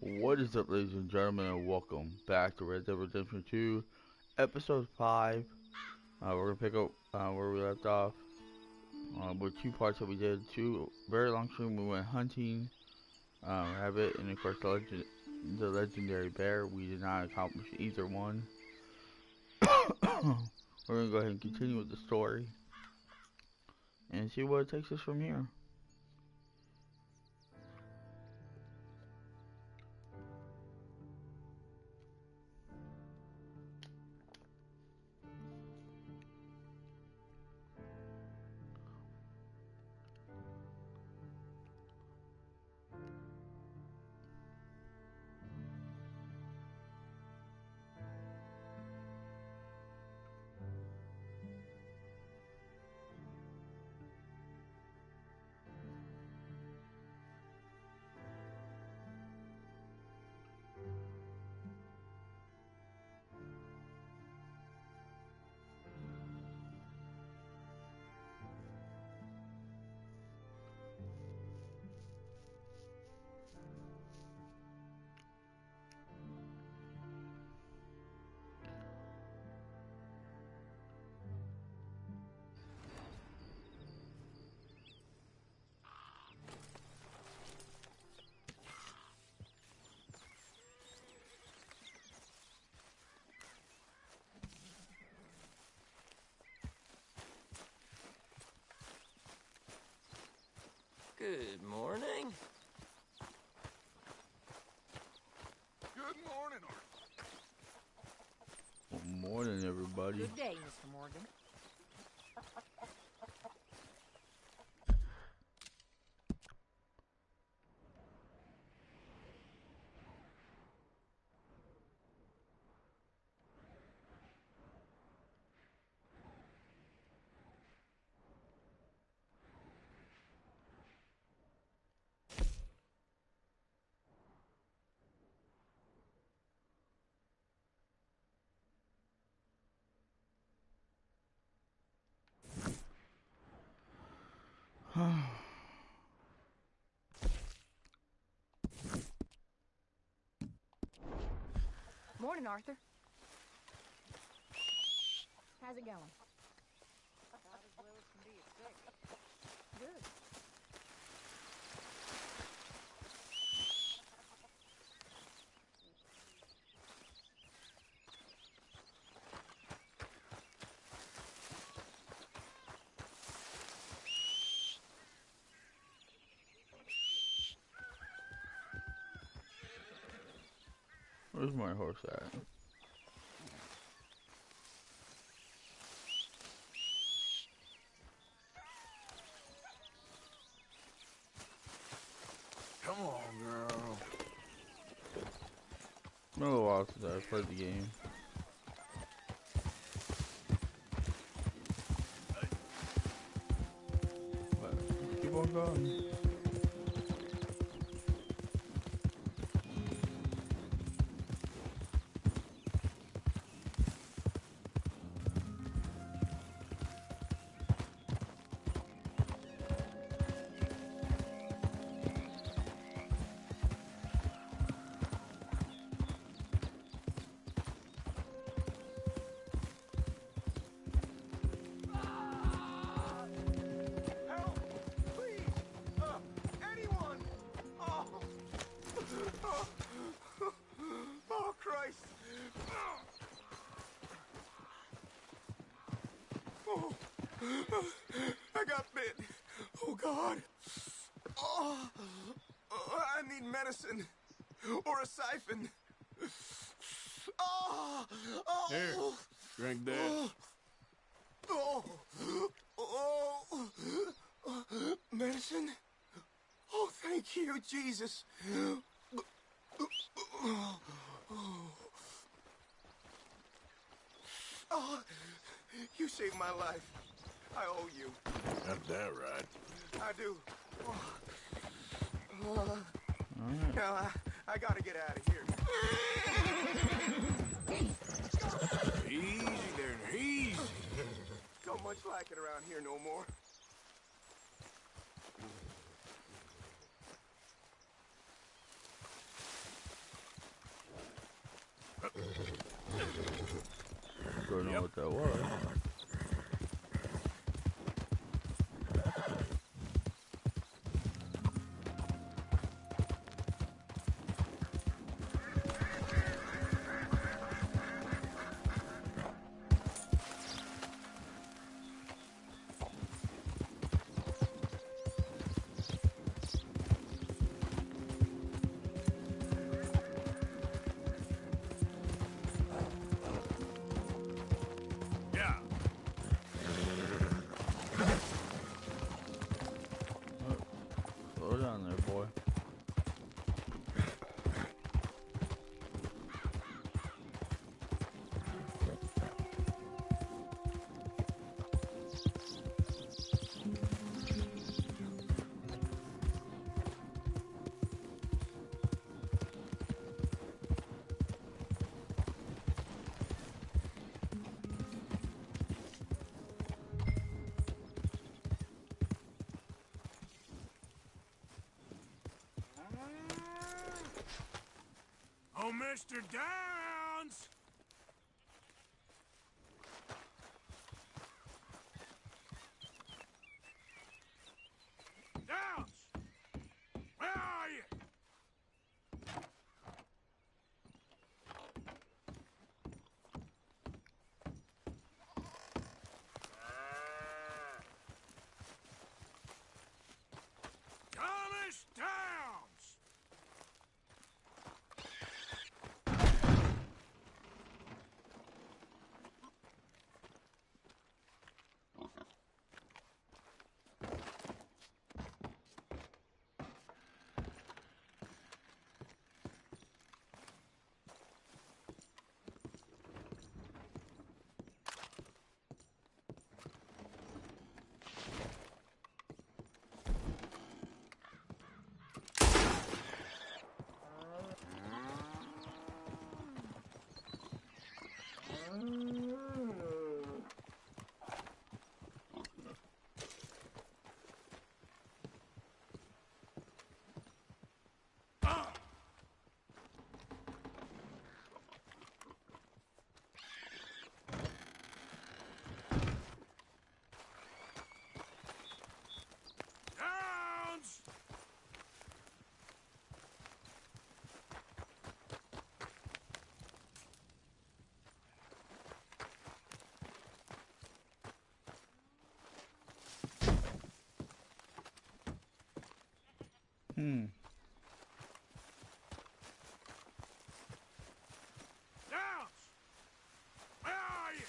What is up, ladies and gentlemen, and welcome back to Red Dead Redemption 2, Episode 5. We're gonna pick up where we left off with two parts that we did. Two very long stream. We went hunting, rabbit, and of course the legendary bear. We did not accomplish either one. We're gonna go ahead and continue with the story and see what it takes us from here. Good morning. Good morning, Arthur. Good morning, everybody. Good day, Mr. Morgan. Morning, Arthur. How's it going? About as well as can be expected. Good. Where's my horse at? Come on, girl. It's been a little while since I played the game. But keep on going. God. Oh, I need medicine. Or a siphon. Oh, oh. Here, drink this. Oh, oh, medicine? Oh, thank you, Jesus. Oh, you saved my life. I owe you. Got that right. I do. Alright. Now, I gotta get out of here. Easy there, easy. Don't much like it around here no more. Don't know what that was. Yeah. Slow down there, boy. Oh, Mr. Downs! Downs! Where are you? Thomas Downs! Downs! Hmm. Downs! Where are you?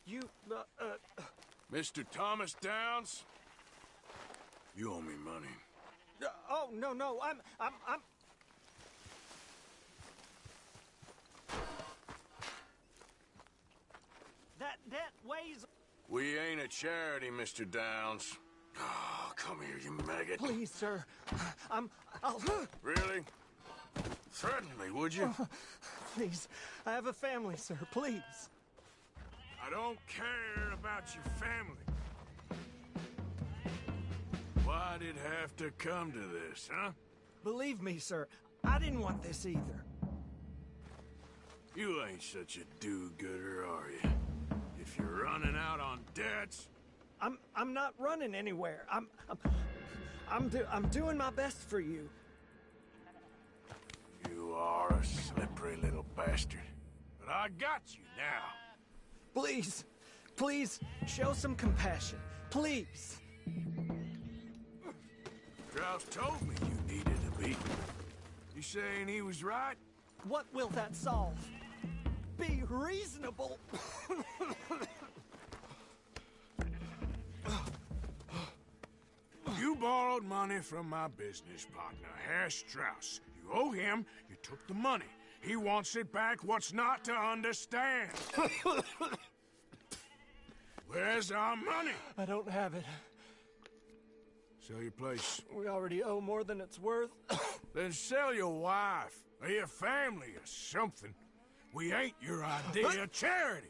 You, Mr. Thomas Downs? You owe me money. oh, no, I'm... That weighs... We ain't a charity, Mr. Downs. Oh, come here, you maggot. Please, sir. I'll... Really? Threaten me, would you? Please, I have a family, sir, please. I don't care about your family. Why'd it have to come to this, huh? Believe me, sir, I didn't want this either. You ain't such a do-gooder, are you? You if you're running out on debts. I'm not running anywhere. I'm doing my best for you. You are a slippery little bastard. But I got you now. Please, show some compassion. Please. Strauss told me you needed a beat. You saying he was right? What will that solve? Be reasonable. You borrowed money from my business partner, Herr Strauss. You owe him, you took the money. He wants it back, what's not to understand? Where's our money? I don't have it. Sell your place. We already owe more than it's worth. Then sell your wife, or your family, or something. We ain't your idea of charity.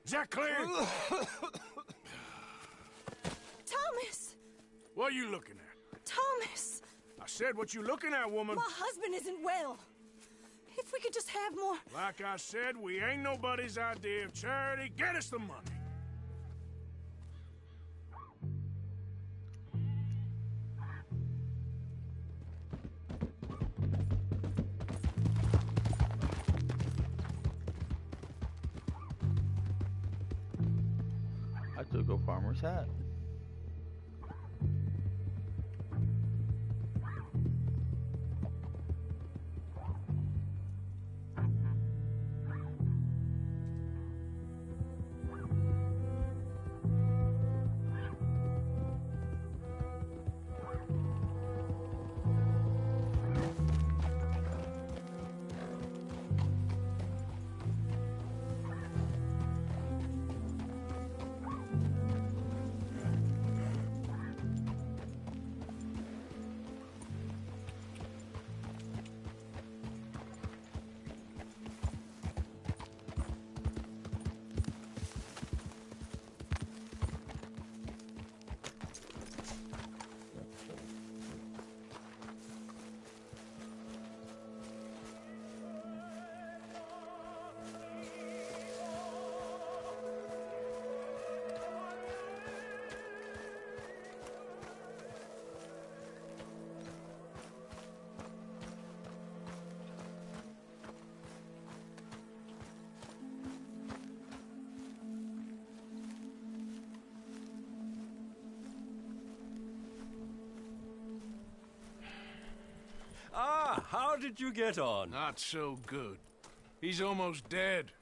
Is that clear? Thomas! What are you looking at? Thomas! I said what you looking at, woman. My husband isn't well. If we could just have more... Like I said, we ain't nobody's idea of charity. Get us the money. I took a farmer's hat. Ah, how did you get on? Not so good. He's almost dead.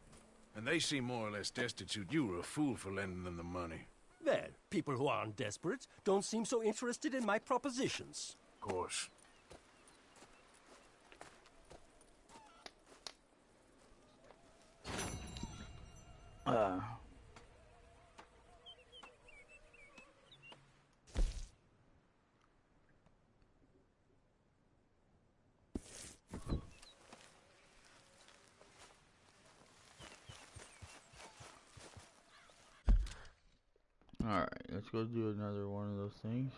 And they seem more or less destitute. You were a fool for lending them the money. Well, people who aren't desperate don't seem so interested in my propositions. Of course. Alright, let's go do another one of those things.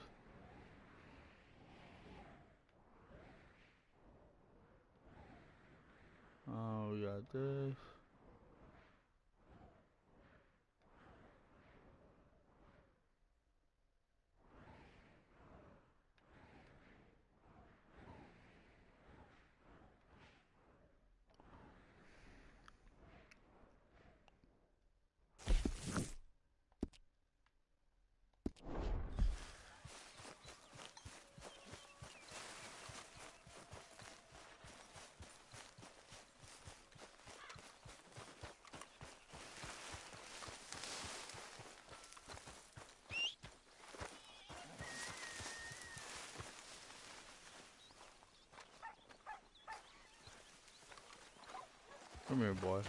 Oh, we got this. Come here, boy.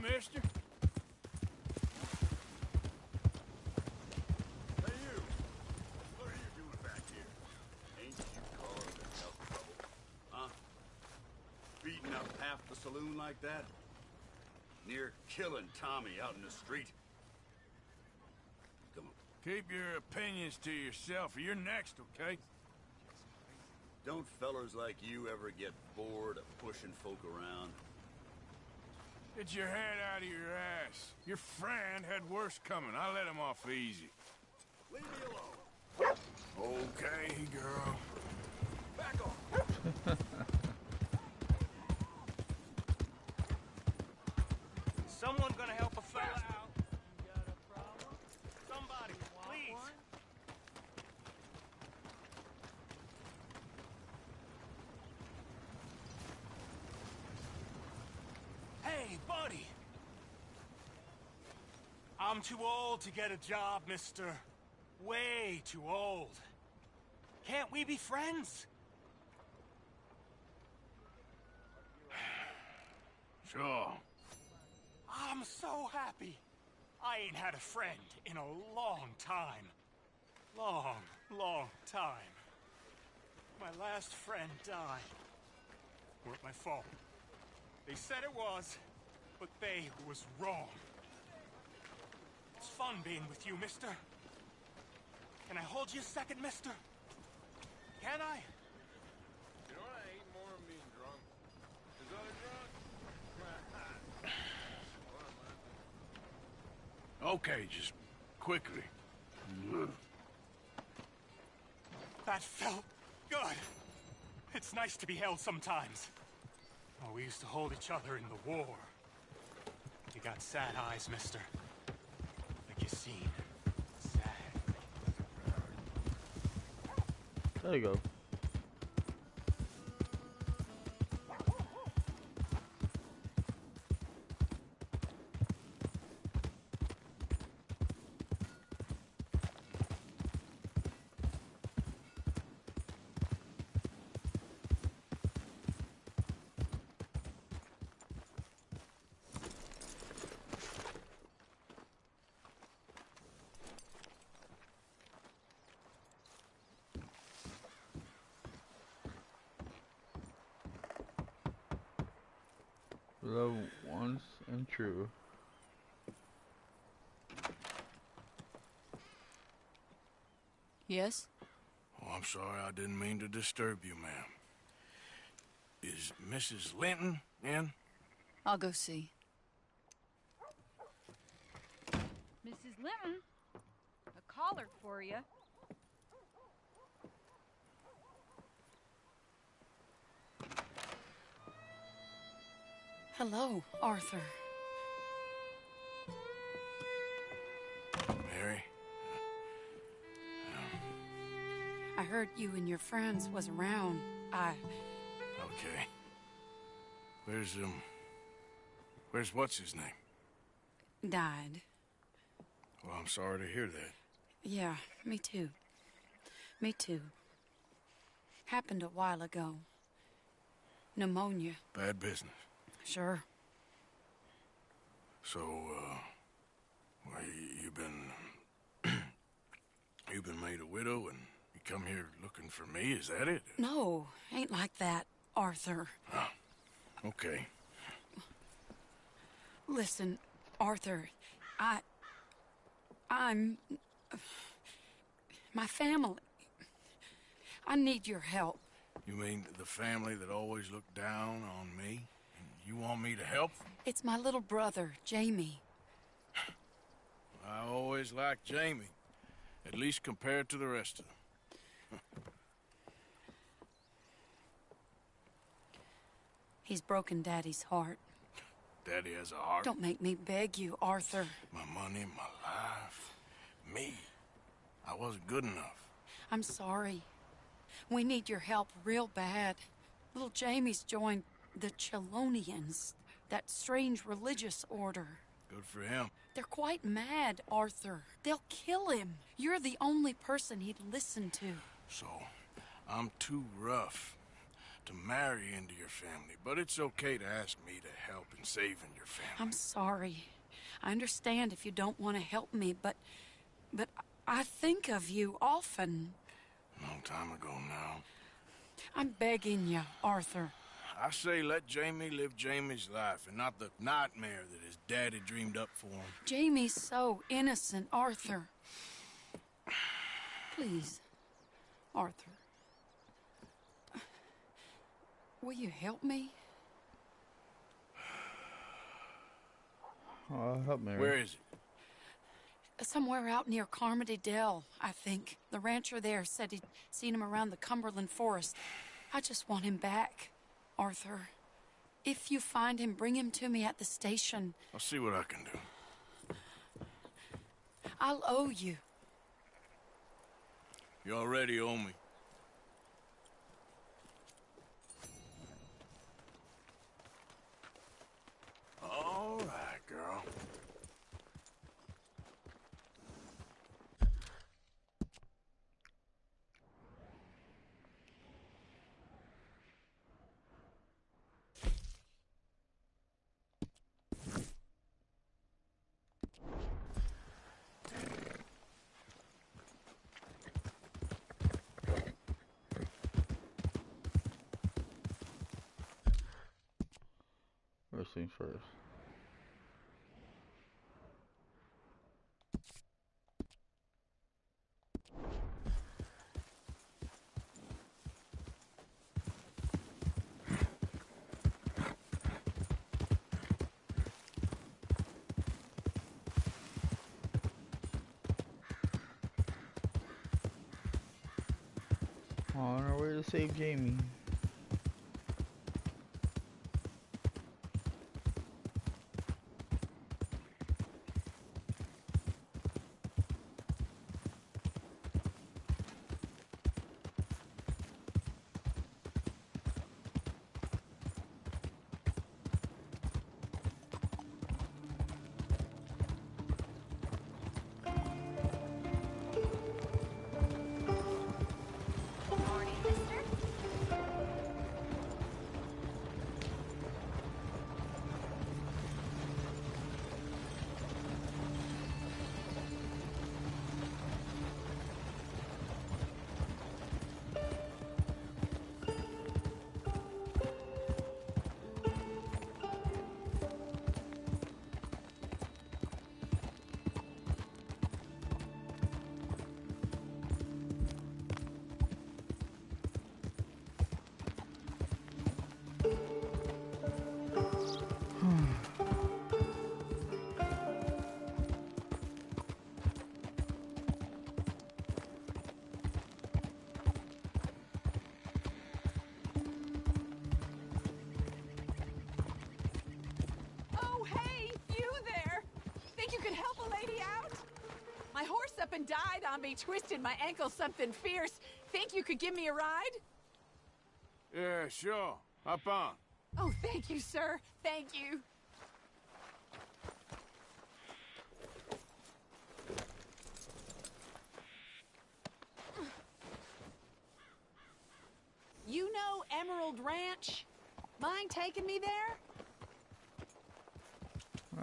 mister. Hey, you. What are you doing back here? Ain't you caused enough trouble? Huh? Beating up half the saloon like that? Near killing Tommy out in the street? Come on. Keep your opinions to yourself, or you're next, okay? Don't fellers like you ever get bored of pushing folk around? Get your head out of your ass. Your friend had worse coming. I let him off easy. Leave me alone. Okay, girl. Back off. Someone gonna help a fella out? You got a problem? Somebody, please. Hey, buddy. I'm too old to get a job, mister. Way too old. Can't we be friends? Sure. I'm so happy. I ain't had a friend in a long time. Long, long time. My last friend died. Weren't my fault. They said it was, but they was wrong. It's fun being with you, mister. Can I hold you a second, mister? Can I? You know what I hate more than being drunk? Is other drunk? Okay, just quickly. That felt good. It's nice to be held sometimes. Oh, we used to hold each other in the war. You got sad eyes, mister. Like you seen. Sad. There you go. The once and true. Yes? Oh, I'm sorry, I didn't mean to disturb you, ma'am. Is Mrs. Linton in? I'll go see. Mrs. Lemon, a collar for you. Hello, Arthur. Mary? I heard you and your friends was around. Okay. Where's what's his name? Died. Well, I'm sorry to hear that. Yeah, me too. Me too. Happened a while ago. Pneumonia. Bad business. Sure. So, well, you've been made a widow and you come here looking for me, is that it? No, ain't like that, Arthur. Oh, okay. Listen, Arthur, I'm... my family. I need your help. You mean the family that always looked down on me? And you want me to help? It's my little brother, Jamie. I always liked Jamie, at least compared to the rest of them. He's broken Daddy's heart. Daddy has a heart. Don't make me beg you, Arthur. My money, my life, me. I wasn't good enough. I'm sorry. We need your help real bad. Little Jamie's joined the Chelonians, that strange religious order. Good for him. They're quite mad, Arthur. They'll kill him. You're the only person he'd listen to. So, I'm too rough to marry into your family, but it's okay to ask me to help in saving your family. I'm sorry. I understand if you don't want to help me, but I think of you often. Long time ago now. I'm begging you, Arthur. I say let Jamie live Jamie's life and not the nightmare that his daddy dreamed up for him. Jamie's so innocent, Arthur. Please, Arthur. Will you help me? Help me. Where is it? Somewhere out near Carmody Dell, I think. The rancher there said he'd seen him around the Cumberland Forest. I just want him back, Arthur. If you find him, bring him to me at the station. I'll see what I can do. I'll owe you. You already owe me. All right, girl. First things first. On our way to save Jamie. Up and died on me, twisted my ankle something fierce. Think you could give me a ride? Yeah, sure. Hop on. Oh, thank you, sir. Thank you. You know Emerald Ranch? Mind taking me there?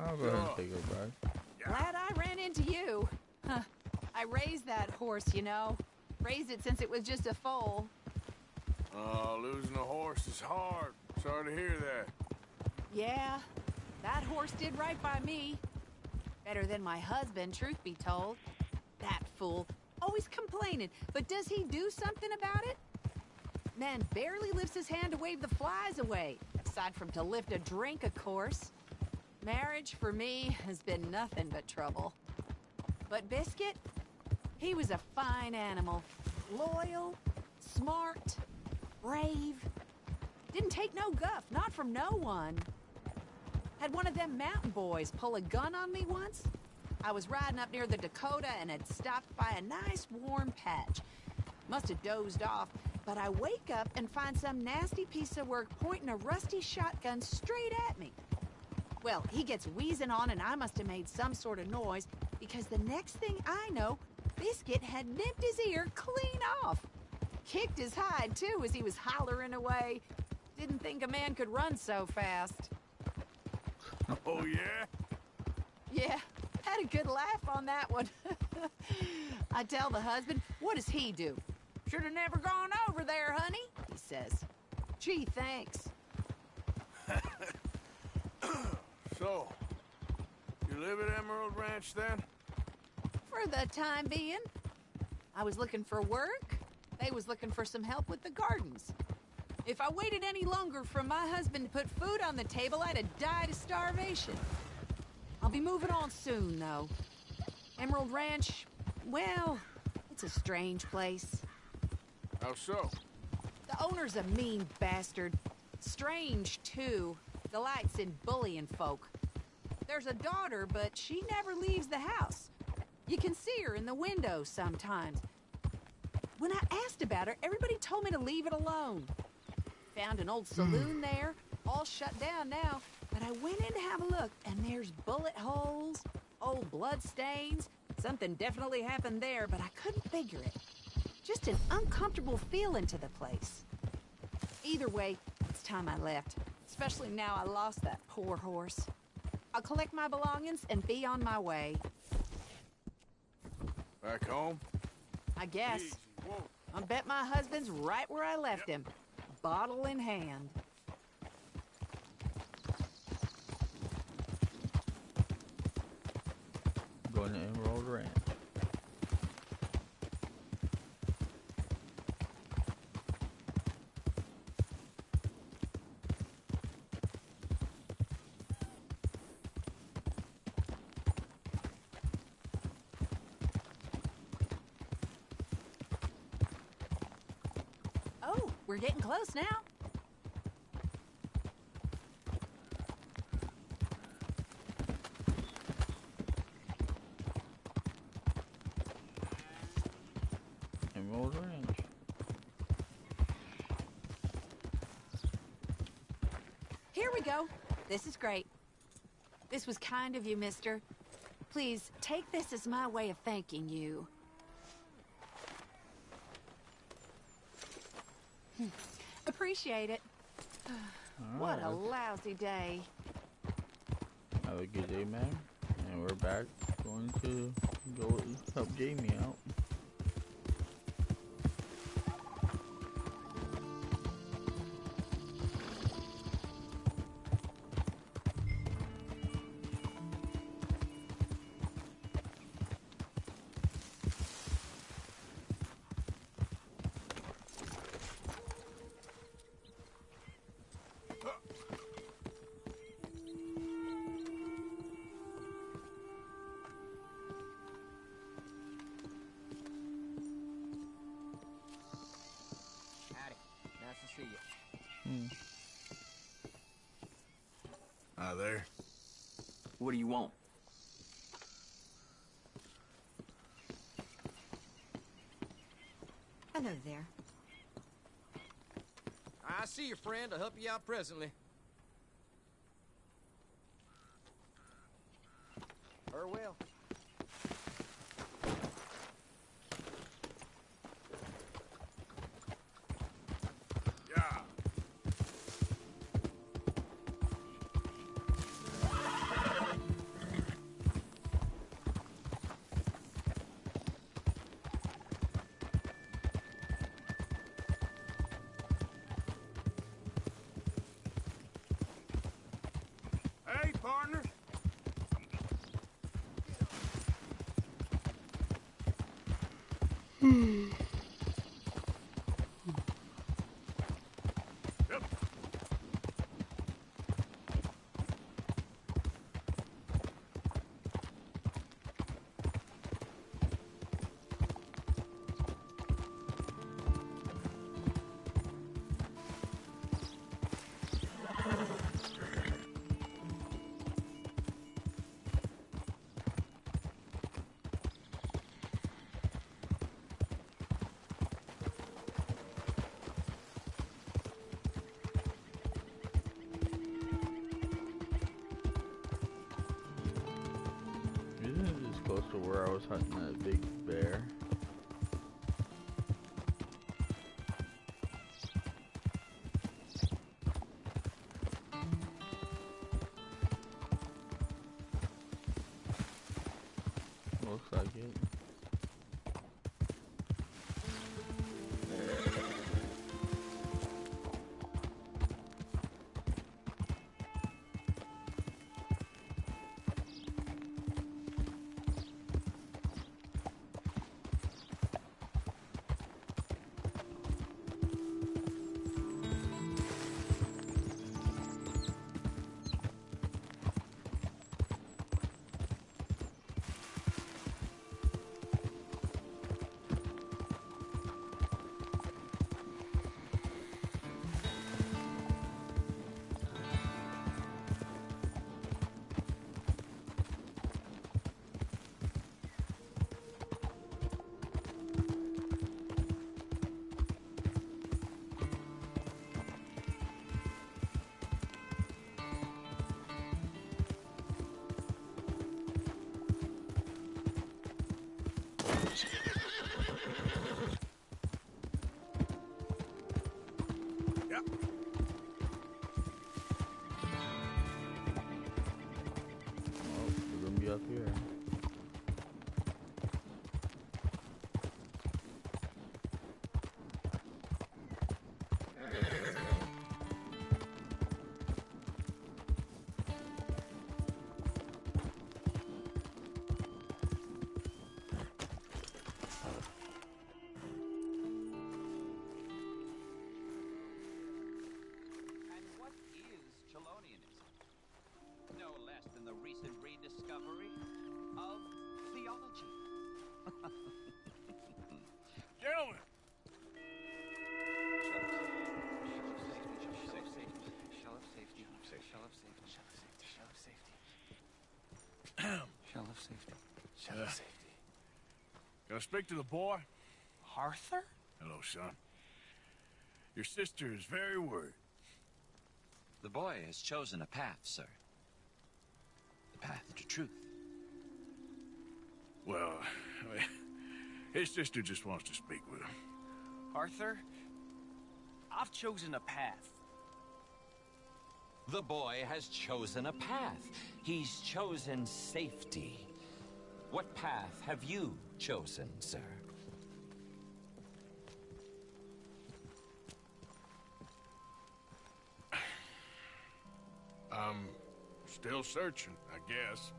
I'll go ahead and take it back. Glad I ran into you. Huh. I raised that horse, you know. Raised it since it was just a foal. Oh, losing a horse is hard. Sorry to hear that. Yeah, that horse did right by me. Better than my husband, truth be told. That fool. Always complaining, but does he do something about it? Man barely lifts his hand to wave the flies away. Aside from to lift a drink, of course. Marriage, for me, has been nothing but trouble. But Biscuit, he was a fine animal. Loyal, smart, brave. Didn't take no guff, not from no one. Had one of them mountain boys pull a gun on me once. I was riding up near the Dakota and had stopped by a nice warm patch. Must have dozed off, but I wake up and find some nasty piece of work pointing a rusty shotgun straight at me. Well, he gets wheezing on and I must have made some sort of noise, because the next thing I know, Biscuit had nipped his ear clean off. Kicked his hide, too, as he was hollering away. Didn't think a man could run so fast. Oh, yeah? Yeah, had a good laugh on that one. I tell the husband, what does he do? Should have never gone over there, honey, he says. Gee, thanks. So, you live at Emerald Ranch then? For the time being. I was looking for work. They was looking for some help with the gardens. If I waited any longer for my husband to put food on the table, I'd have died of starvation. I'll be moving on soon, though. Emerald Ranch, well, it's a strange place. How so? The owner's a mean bastard. Strange, too. Delights in bullying folk. There's a daughter, but she never leaves the house. You can see her in the window sometimes. When I asked about her, everybody told me to leave it alone. Found an old saloon there, all shut down now, but I went in to have a look, and there's bullet holes, old blood stains. Something definitely happened there, but I couldn't figure it. Just an uncomfortable feeling to the place. Either way, it's time I left, especially now I lost that poor horse. I'll collect my belongings and be on my way. Back home? I guess. Easy, whoa. I bet my husband's right where I left him, bottle in hand. Going to Emerald Ranch. Oh, we're getting close now. Emerald Ranch. Here we go. This is great. This was kind of you, mister. Please, take this as my way of thanking you. Appreciate it. What a lousy day. Have a good day, man. And we're back going to go help Jamie out. Howdy. Nice to see you. Hi there. What do you want? Hello there. I see your friend. I'll help you out presently. Farewell. Yeah. Hey, partner. Yep. Isn't it just close to where I was hunting that big bear? up here? And what is Chelonianism? No less than the recent rediscovery of theology. Gentlemen, Shell of safety. can I speak to the boy? Arthur? Hello, son. Your sister is very worried. The boy has chosen a path, sir. The path to truth. Well, his sister just wants to speak with him. Arthur? I've chosen a path. The boy has chosen a path. He's chosen safety. What path have you chosen, sir? I'm still searching, I guess.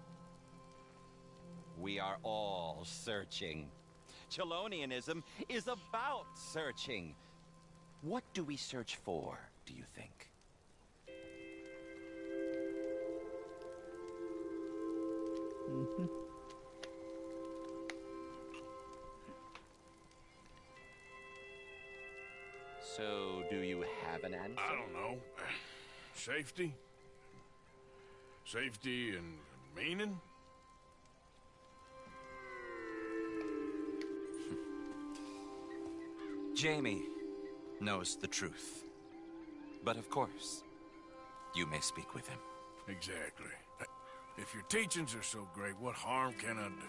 We are all searching. Chelonianism is about searching. What do we search for, do you think? So, do you have an answer? I don't know. Safety? Safety and meaning? Jamie knows the truth. But of course, you may speak with him. Exactly. If your teachings are so great, what harm can I do?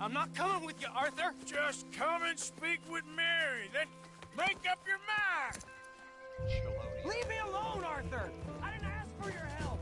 I'm not coming with you, Arthur! Just come and speak with Mary, then make up your mind! Leave me alone, Arthur! I didn't ask for your help!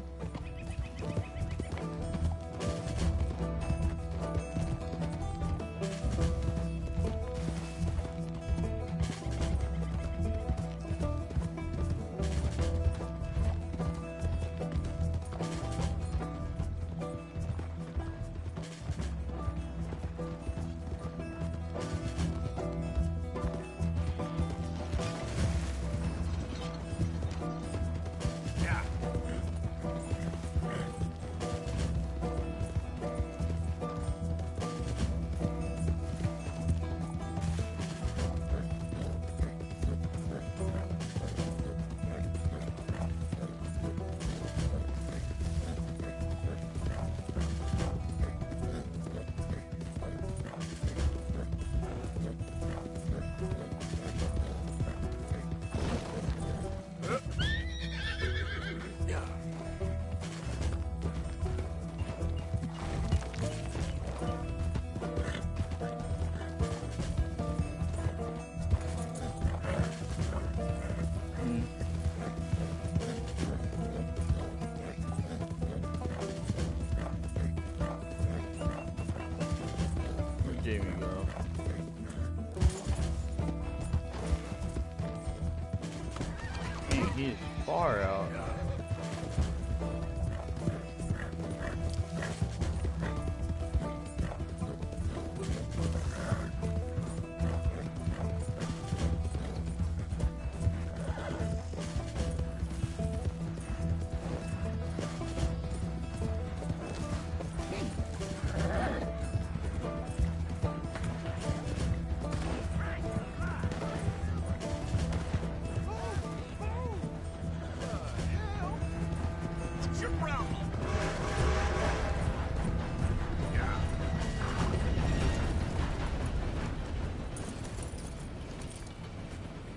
Jamie go. Dang, he's far out.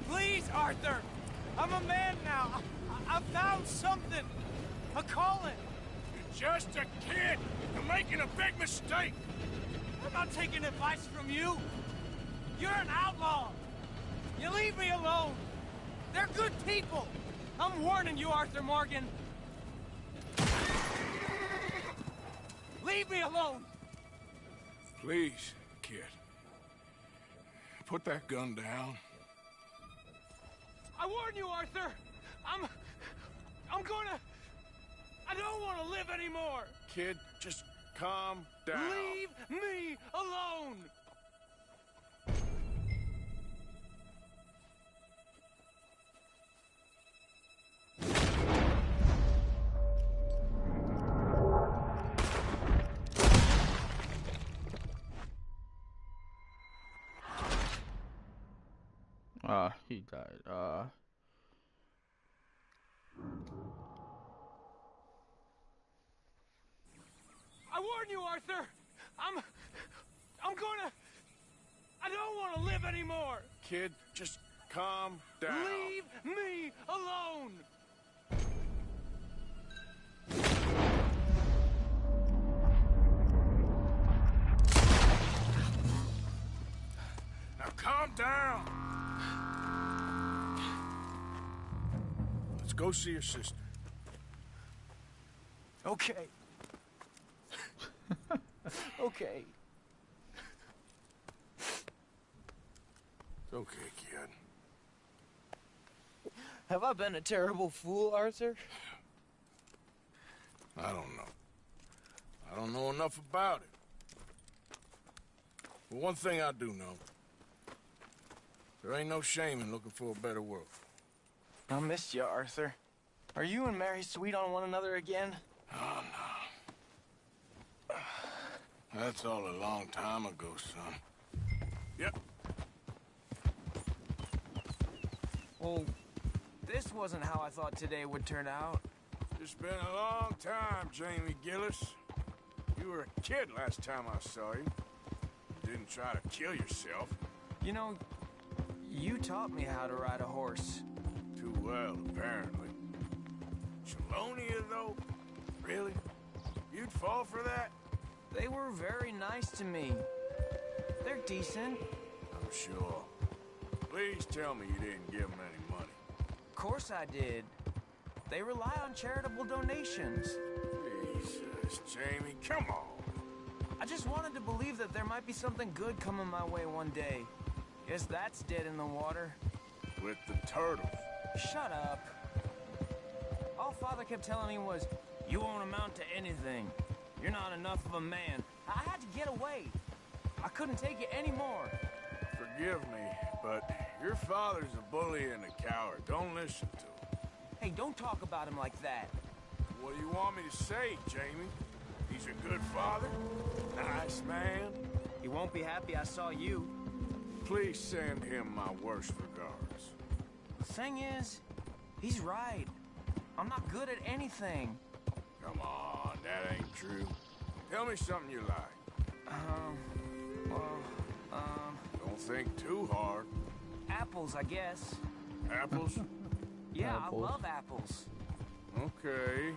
Please, Arthur! I'm a man now. I found something. A calling. You're just a kid! You're making a big mistake! I'm not taking advice from you. You're an outlaw. You leave me alone. They're good people. I'm warning you, Arthur Morgan. Leave me alone. Please, kid. Put that gun down. I warn you, Arthur. I'm gonna... I don't want to live anymore. Kid, just calm down. Leave me alone. He died. I warn you, Arthur. I'm gonna... I don't want to live anymore. Kid, just calm down. Leave me alone. Now calm down. Let's go see your sister. Okay. Okay. It's okay, kid. Have I been a terrible fool, Arthur? I don't know. I don't know enough about it. But one thing I do know. There ain't no shame in looking for a better world. I missed you, Arthur. Are you and Mary sweet on one another again? Oh, no. That's all a long time ago, son. Yep. Well, this wasn't how I thought today would turn out. It's been a long time, Jamie Gillis. You were a kid last time I saw you. You didn't try to kill yourself. You know, you taught me how to ride a horse. Too well, apparently. Chelonia, though? Really? You'd fall for that? They were very nice to me. They're decent. I'm sure. Please tell me you didn't give them any money. Of course I did. They rely on charitable donations. Jesus, Jamie, come on. I just wanted to believe that there might be something good coming my way one day. Guess that's dead in the water. With the turtles. Shut up. All Father kept telling me was, you won't amount to anything. You're not enough of a man. I had to get away. I couldn't take it anymore. Forgive me, but your father's a bully and a coward. Don't listen to him. Hey, don't talk about him like that. What do you want me to say, Jamie? He's a good father? Nice man? He won't be happy I saw you. Please send him my worst regards. The thing is, he's right. I'm not good at anything. Come on, that ain't true. Tell me something you like. Don't think too hard. Apples, I guess. Apples? Yeah, Apples. I love apples. Okay.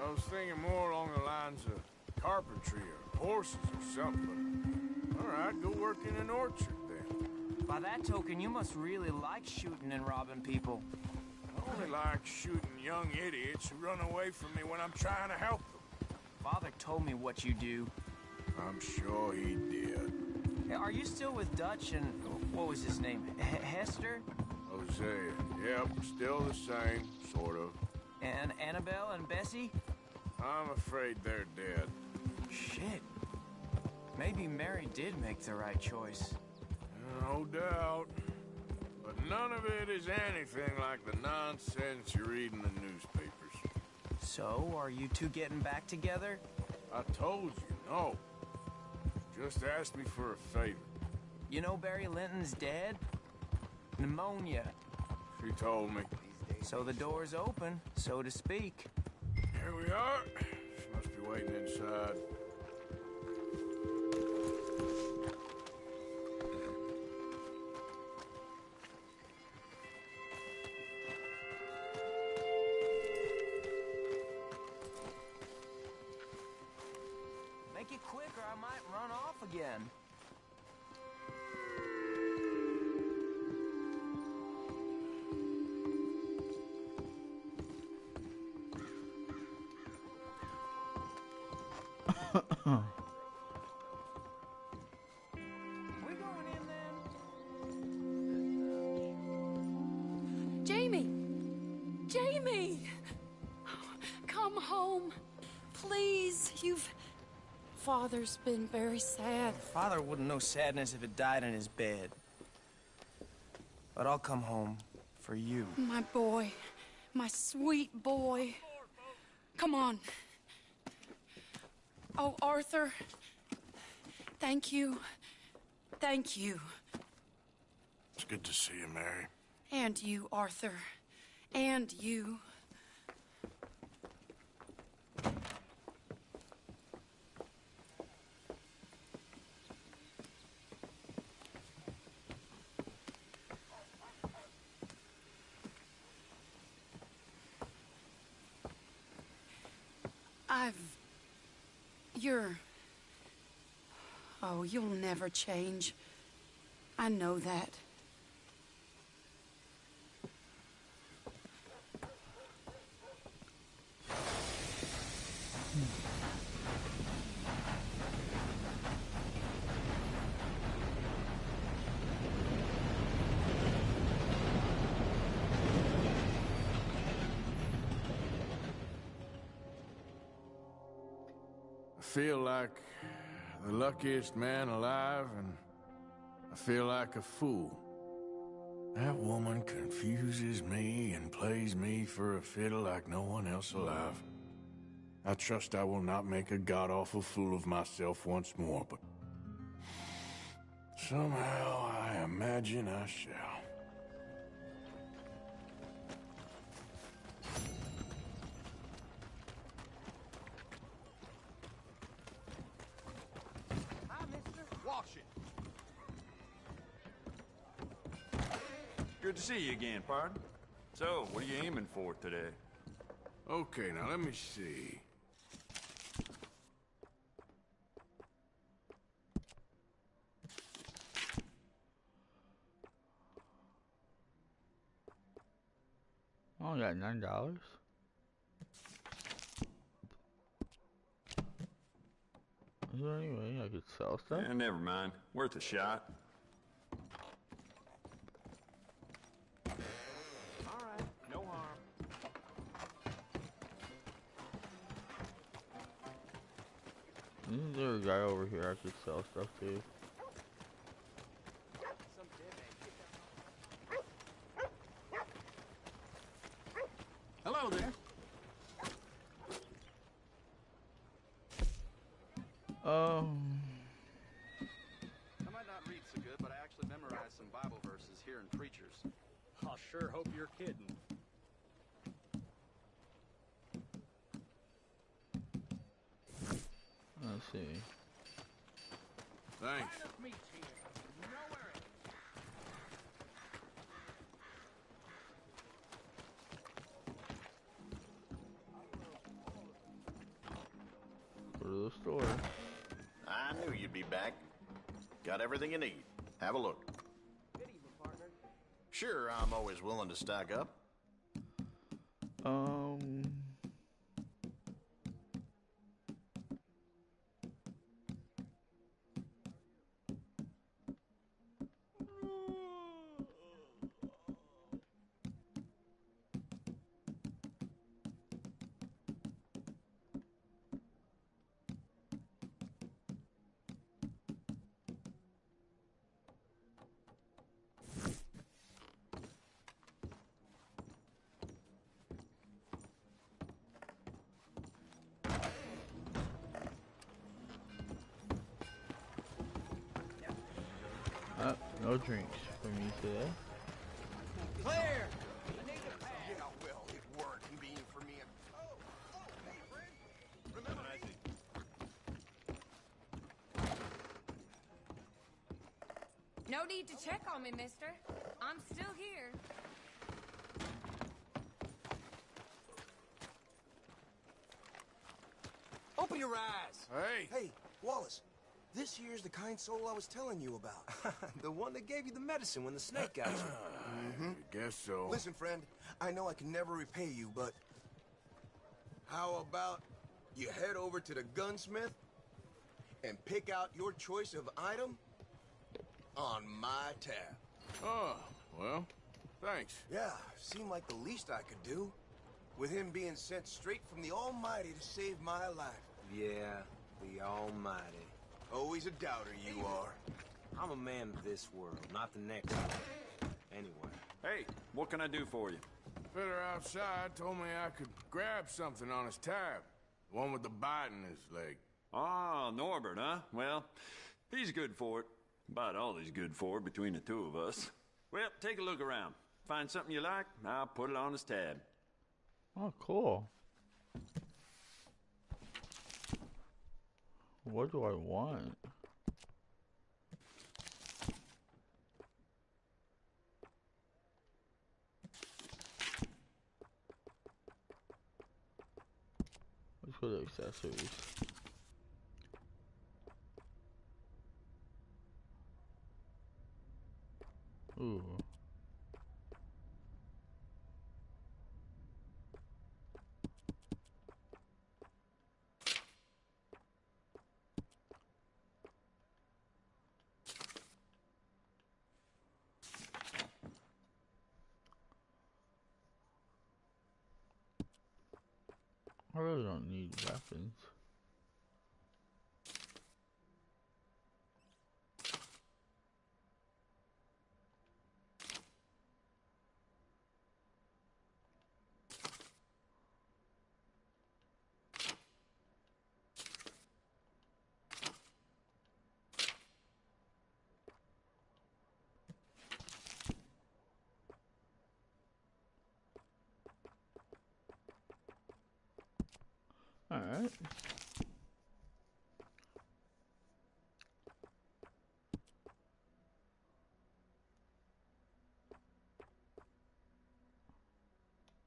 I was thinking more along the lines of carpentry or horses or something. All right, go work in an orchard then. By that token, you must really like shooting and robbing people. I only like shooting young idiots who run away from me when I'm trying to help them. Father told me what you do. I'm sure he did. Hey, are you still with Dutch and... what was his name? Hester? Hosea. Yep, still the same, sort of. And Annabelle and Bessie? I'm afraid they're dead. Shit. Maybe Mary did make the right choice. No doubt. But none of it is anything like the nonsense you read in the newspapers. So, are you two getting back together? I told you, no. Just ask me for a favor. You know Barry Linton's dead? Pneumonia. She told me. So the door's open, so to speak. Here we are. She must be waiting inside. Make it quick or I might run off again. Jamie! Jamie! Come home. Please, Father's been very sad. Father wouldn't know sadness if it died in his bed. But I'll come home for you. My boy. My sweet boy. Come on. Oh, Arthur. Thank you. Thank you. It's good to see you, Mary. And you, Arthur. And you. Oh, you'll never change. I know that. I feel like the luckiest man alive, and I feel like a fool. That woman confuses me and plays me for a fiddle like no one else alive. I trust I will not make a god-awful fool of myself once more, but somehow I imagine I shall. Good to see you again, pard. So, what are you aiming for today? Okay, now let me see. Oh, I got $9. Is there any way I could sell stuff? Yeah, never mind. Worth a shot. Alright, no harm. Isn't there a guy over here I could sell stuff to? Hello there. I might not read so good, but I actually memorized some Bible verses hearing preachers. I sure hope you're kidding. Let's see. Thanks. Go to the store. I knew you'd be back. Got everything you need. Have a look. Sure, I'm always willing to stock up. No drinks for me today. Clear! Yeah, well, it weren't convenient for me. Hey, friend. Remember me? No need to check on me, mister. I'm still here. Open your eyes! Hey! Hey, Wallace. This here's the kind soul I was telling you about. The one that gave you the medicine when the snake got you. I guess so. Listen, friend, I know I can never repay you, but how about you head over to the gunsmith and pick out your choice of item on my tab? Oh, well, Thanks. Yeah, seemed like the least I could do. With him being sent straight from the Almighty to save my life. Yeah, the Almighty. Always a doubter, you are. I'm a man of this world, not the next one. Anyway. Hey, what can I do for you? Fitter outside told me I could grab something on his tab. The one with the bite in his leg. Ah, Norbert, huh? Well, he's good for it. About all he's good for between the two of us. Well, take a look around. Find something you like, I'll put it on his tab. Oh, cool. What do I want? Let's go to accessories. Ooh. I really don't need weapons. Alright.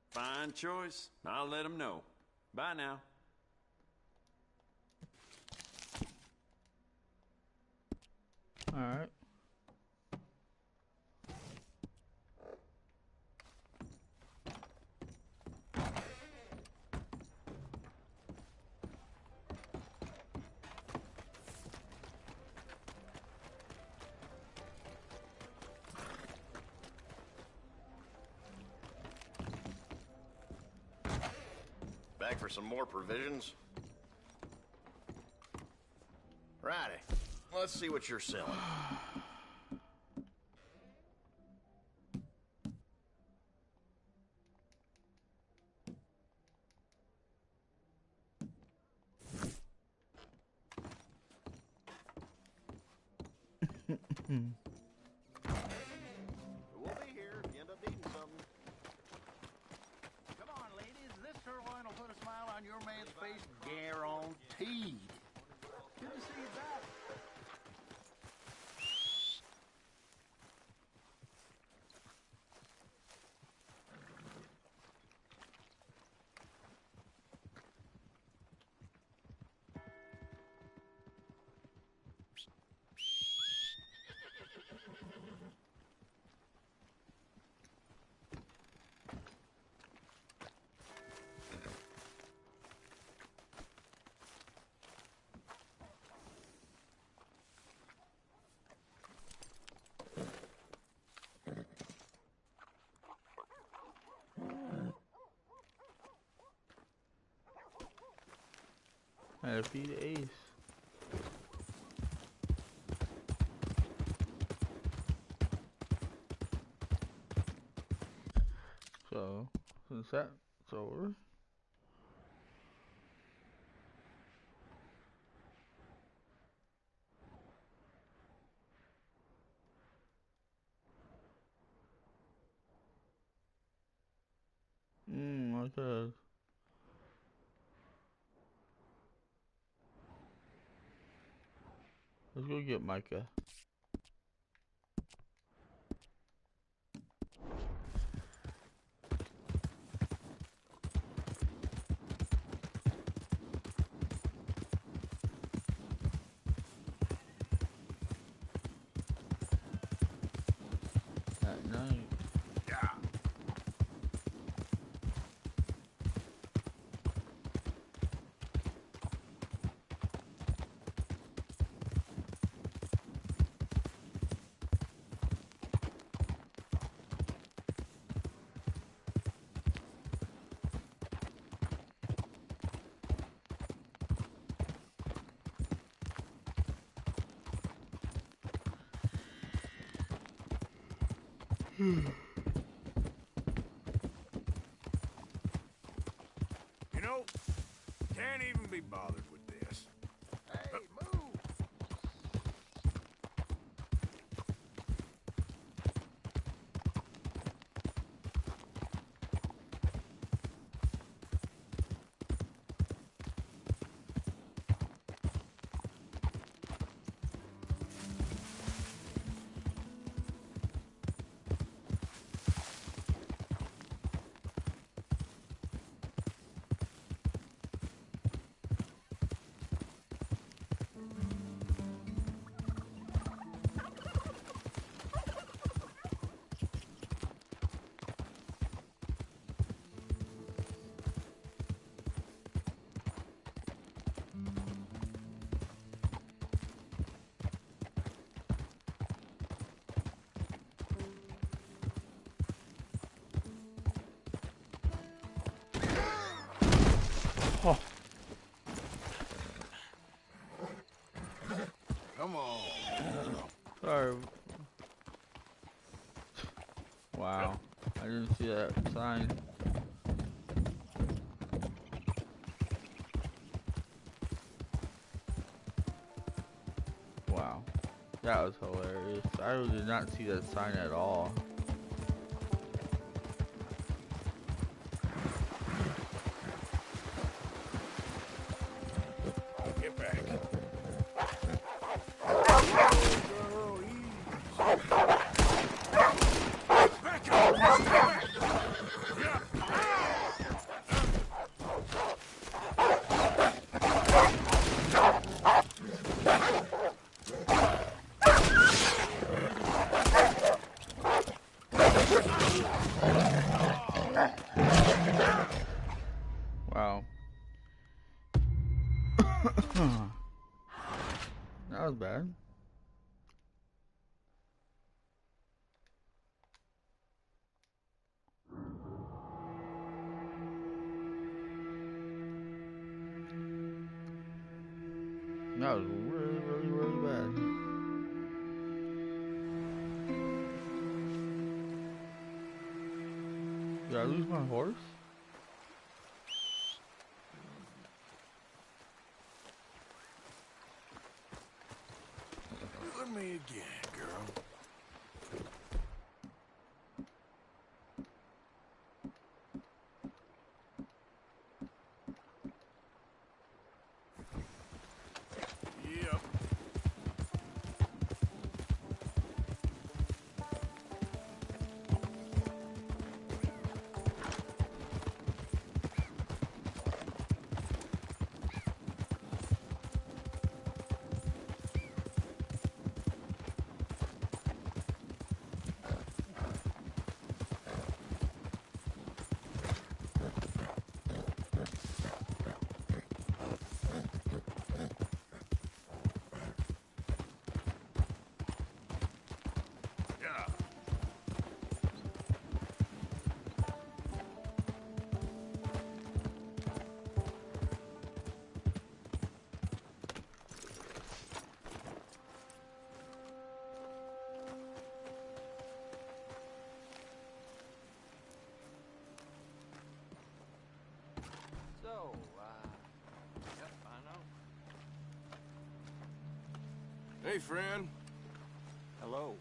Fine choice. I'll let him know. Bye now. Alright. Back for some more provisions? Righty. Let's see what you're selling. We'll be here if you end up needing something. Come on, ladies. This sirloin will put a smile on your man's face, guaranteed. Good to see you back. I defeat Ace. So, since that's over. Okay. Let's go get Micah. At night. Yeah. You know, can't even be bothered with this. Hey, move! Oh. Come on. Sorry. Wow. I didn't see that sign. Wow. That was hilarious. I did not see that sign at all. Get back. Wow. That was bad. That was really, really, really bad. Did I lose my horse? Look at me again, girl. Yep. Yeah. So, yep, I know. Hey, friend. Hello.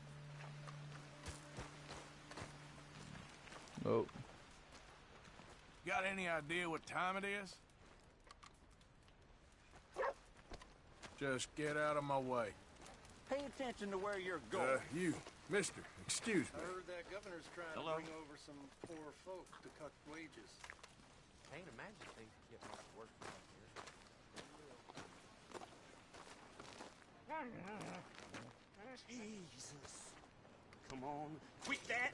Nope. Got any idea what time it is? Just get out of my way. Pay attention to where you're going. You, mister, excuse I me. heard that governor's trying Hello? to bring over some poor folk to cut wages. Can't imagine things get much worse around here. Jesus. Come on, quit that!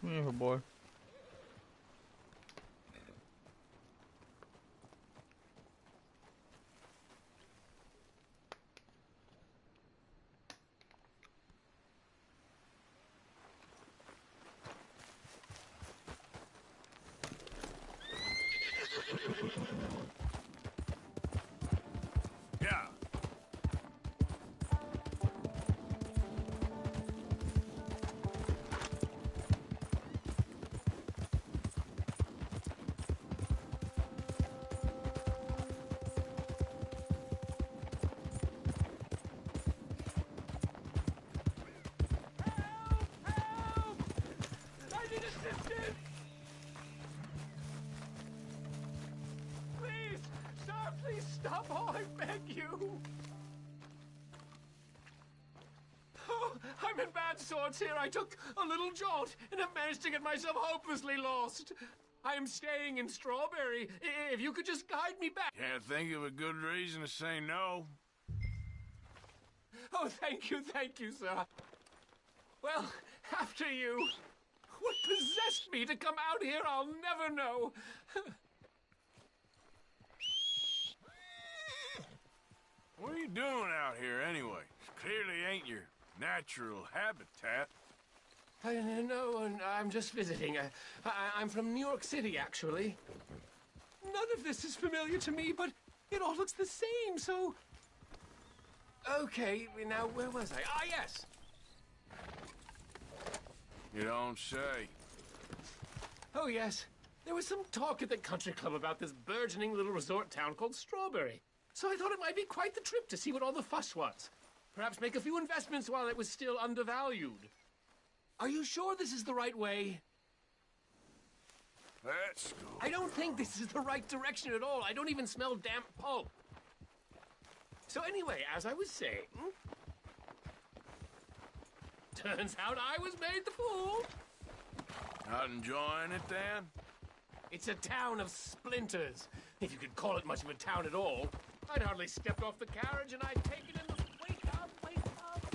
Come here, boy. need assistance! Please! Sir, please stop! Oh, I beg you! Oh, I'm in bad sorts here. I took a little jolt and have managed to get myself hopelessly lost. I am staying in Strawberry. If you could just guide me back. Can't think of a good reason to say no. Oh, thank you, sir. Well, after you. What possessed me to come out here, I'll never know. What are you doing out here anyway? Clearly ain't your natural habitat. No, I'm just visiting. I'm from New York City, actually. None of this is familiar to me, but it all looks the same, so... Okay, now, where was I? Ah, yes! You don't say. Oh, yes. There was some talk at the country club about this burgeoning little resort town called Strawberry. So I thought it might be quite the trip to see what all the fuss was. Perhaps make a few investments while it was still undervalued. Are you sure this is the right way? Let's go. I don't think this is the right direction at all. I don't even smell damp pulp. So anyway, as I was saying... Turns out I was made the fool. Not enjoying it, then? It's a town of splinters, if you could call it much of a town at all. I'd hardly stepped off the carriage and I'd taken in the... Wait up!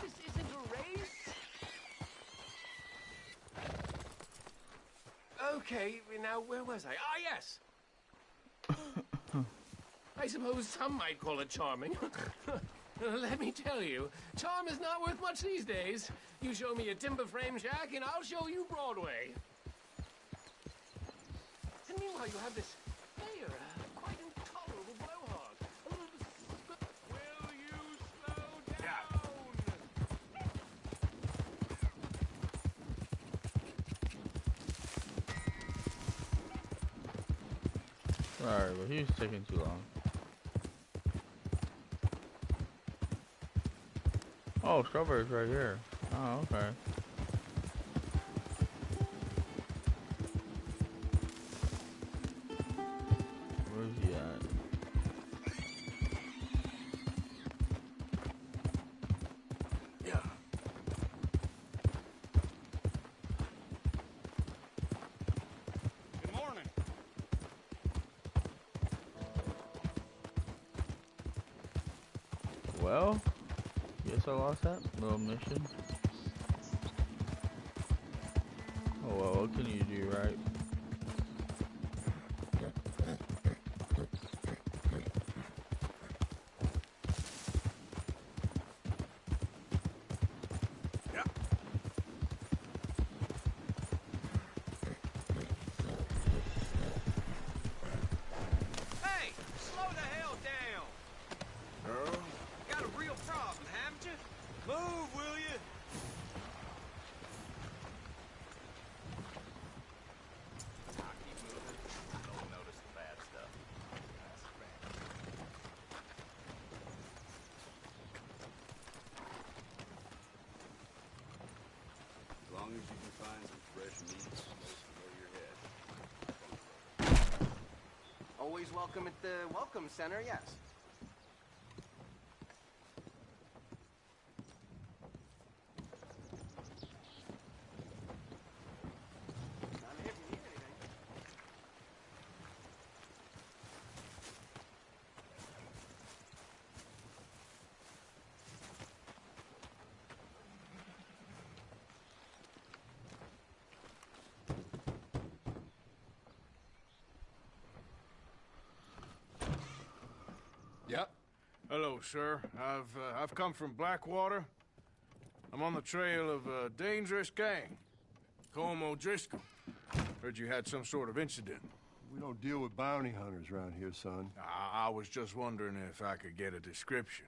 This isn't a race. Okay, now where was I? Ah, yes! I suppose some might call it charming. Let me tell you, charm is not worth much these days. You show me a timber frame shack and I'll show you Broadway. And meanwhile, you have this mayor, quite intolerable blowhard. Will you slow down? Sorry, but he's taking too long. Oh, Strawberry's right here. Oh, okay. Where's he at? Yeah. Good morning. Well, guess I lost that little mission. Oh well, what can you do, right? Hey, slow the hell down. Earl? Got a real problem, haven't you? Move, will you? I'll keep moving. I don't notice the bad stuff. As long as you can find some fresh meat below your head. Always welcome at the Welcome Center, yes. I'm here if you need anything. Yep. Hello, sir. I've come from Blackwater. I'm on the trail of a dangerous gang. Colm O'Driscoll. Heard you had some sort of incident. We don't deal with bounty hunters around here, son. I was just wondering if I could get a description.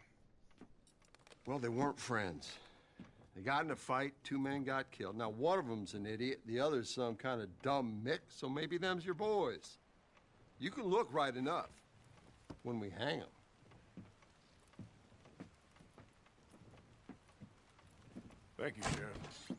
Well, they weren't friends. They got in a fight, 2 men got killed. Now, one of them's an idiot, the other's some kind of dumb mick, so maybe them's your boys. You can look right enough when we hang them. Thank you, Sheriff.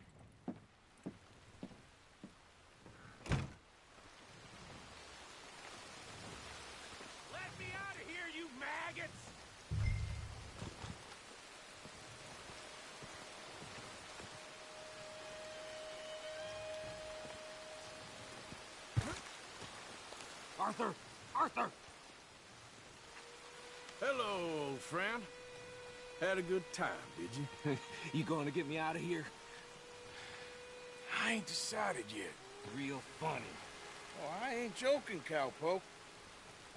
Arthur! Arthur! Hello, old friend. Had a good time, did you? You going to get me out of here? I ain't decided yet. Real funny. Oh, I ain't joking, cowpoke.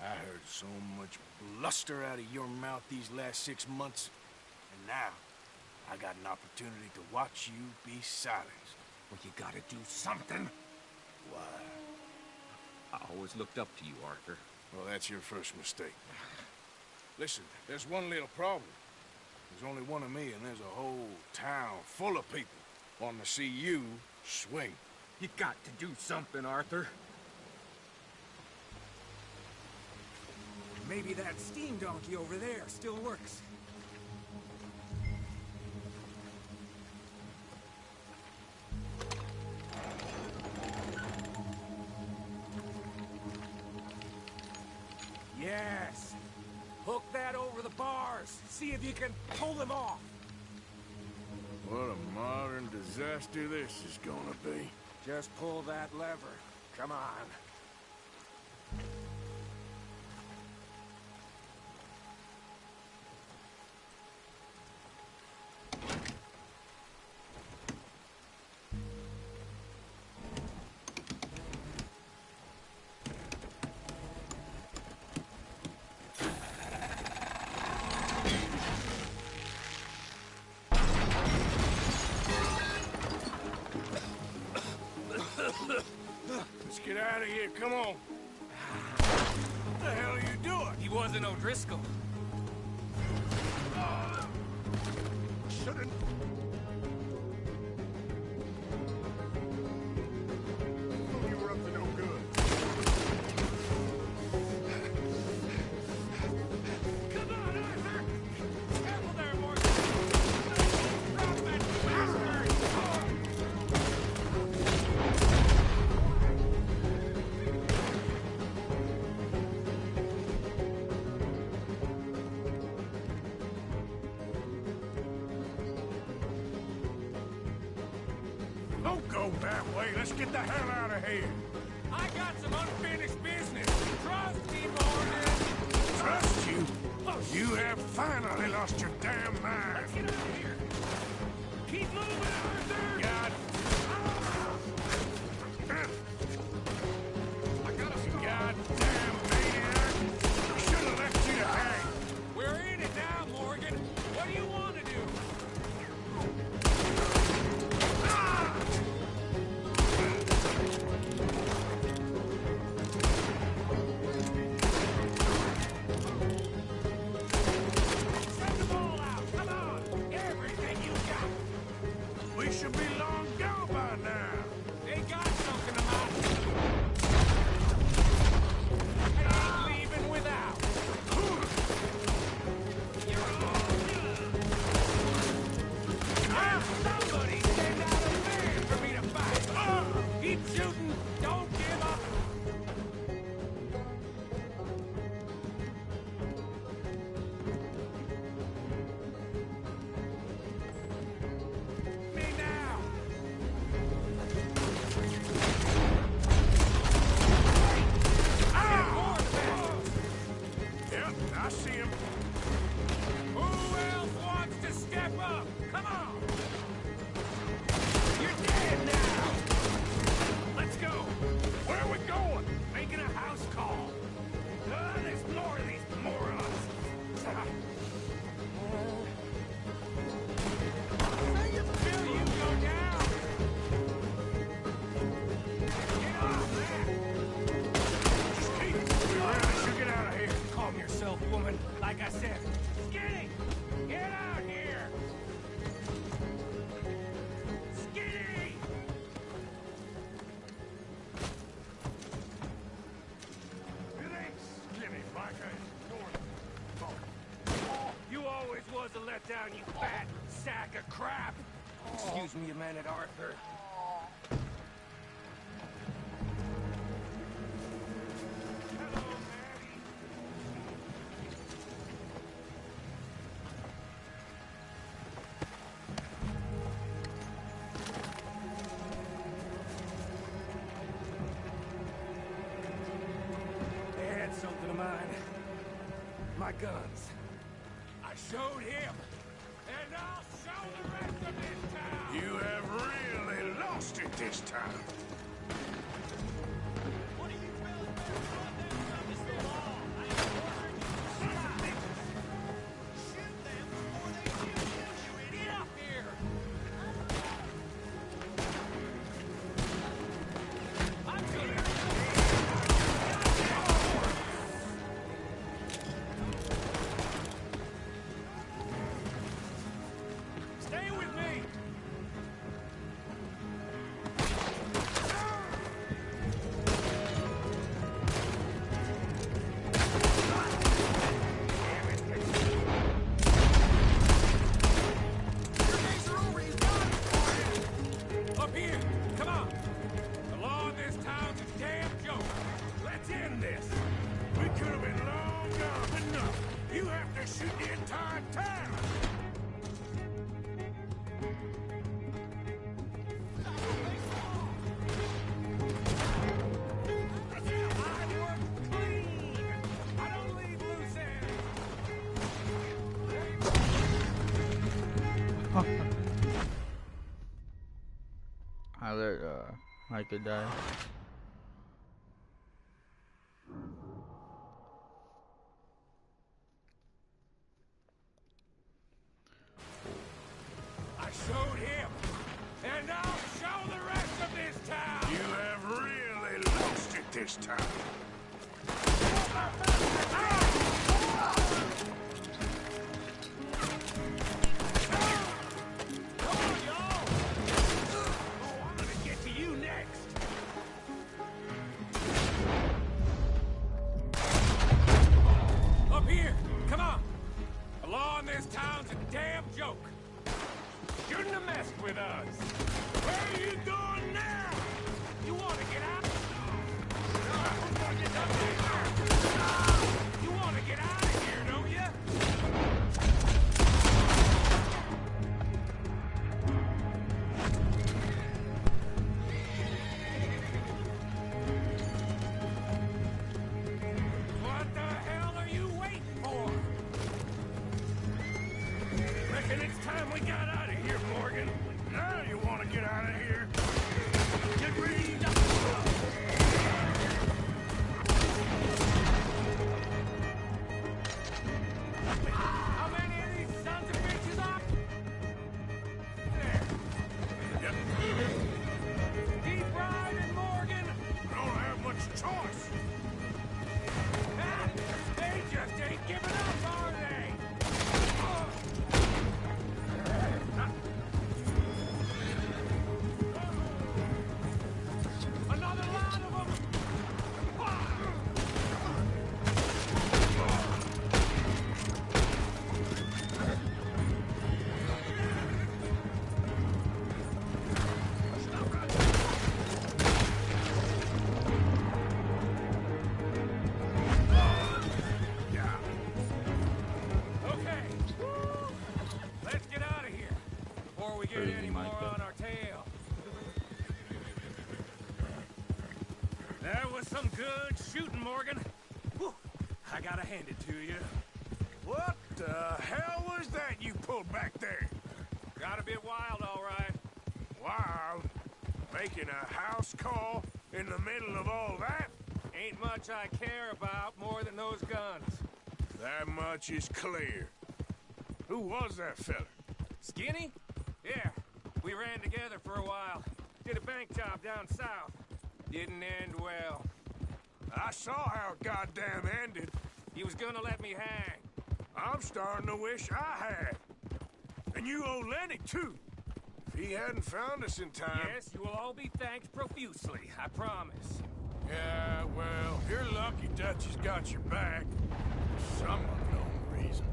I heard so much bluster out of your mouth these last 6 months. And now, I got an opportunity to watch you be silenced. Well, you gotta do something. Why? I always looked up to you, Arthur. Well, that's your first mistake. Listen, there's one little problem. There's only one of me, and there's a whole town full of people wanting to see you swing. You got to do something, Arthur. Maybe that steam donkey over there still works. Yes. Hook that over the bars. See if you can pull them off. What a modern disaster this is gonna be. Just pull that lever. Come on. Let's get out of here, come on. What the hell are you doing? He wasn't O'Driscoll. Shouldn't. You were up to no good. Come on, Arthur! Careful there, Morgan! Drop that bastard! Don't go that way. Let's get the hell out of here. I got some unfinished business. Trust me, Morgan. Trust you? You have finally lost your damn mind. Let's get out of here. Keep moving, Arthur. God. I gotta stop. Goddamn maniac. Should have left you to hang. We're in it now, Morgan. What do you want to do? Send them all out. Come on. Everything you got. We should be long gone by now. They got something to mount. I ain't leaving without. You're all somebody send out a man for me to fight. Keep shooting. Don't give up. Me now. Yep, I see him. Who else wants to step up? Come on! You're dead now! Let's go! Where are we going? Making a house call. There's more of these morons. Till you go down! Get off that! Just keep it. Really should get out of here. Calm yourself, woman. Like I said, Skinny! Get out here! Skinny! It ain't skinny, Micah. It's north. You always was a letdown, you fat sack of crap! Excuse me a minute, Arthur. Hello, Maddie. my guns. I showed him, and I'll show the rest of this town! You have really lost it this time. What are you fellas better this the law? I ain't shoot them before they shoot you, you idiot! Get up here! I'm gonna... Stay with me! Up here! Come on! The law in this town's a damn joke! Let's end this! We could have been long gone, but no. You have to shoot the entire town. I work clean! I don't leave loose ends! I let Micah die. I showed him, and I'll show the rest of this town! You have really lost it this time. Come on, y'all! Oh, I'm gonna get to you next! Up here! Come on! The law in this town's a damn joke! Shouldn't have messed with us! Where are you going now? You want to get out? You want to get out of here, don't you? What the hell are you waiting for? Reckon it's time we got out of here, Morgan. Now you want to get out of here? Get ready to How many of these sons of bitches are there? Keep riding, Morgan. I don't have much choice. Ah, they just ain't giving up, are they? Another lot of them! Okay. Let's get out of here before we get Crazy any more Micah. on our tail. That was some good shooting, Morgan. Whew. I gotta hand it to you. What the hell was that you pulled back there? Got a bit wild, all right. Wild? Making a house call in the middle of all that? Ain't much I care about more than those guns. That much is clear. Who was that fella? Skinny? Yeah. We ran together for a while. Did a bank job down south. Didn't end well. I saw how it goddamn ended. He was gonna let me hang. I'm starting to wish I had. And you owe Lenny, too. If he hadn't found us in time... Yes, you will all be thanked profusely, I promise. Yeah, well, you're lucky Dutch has got your back. For some unknown reason.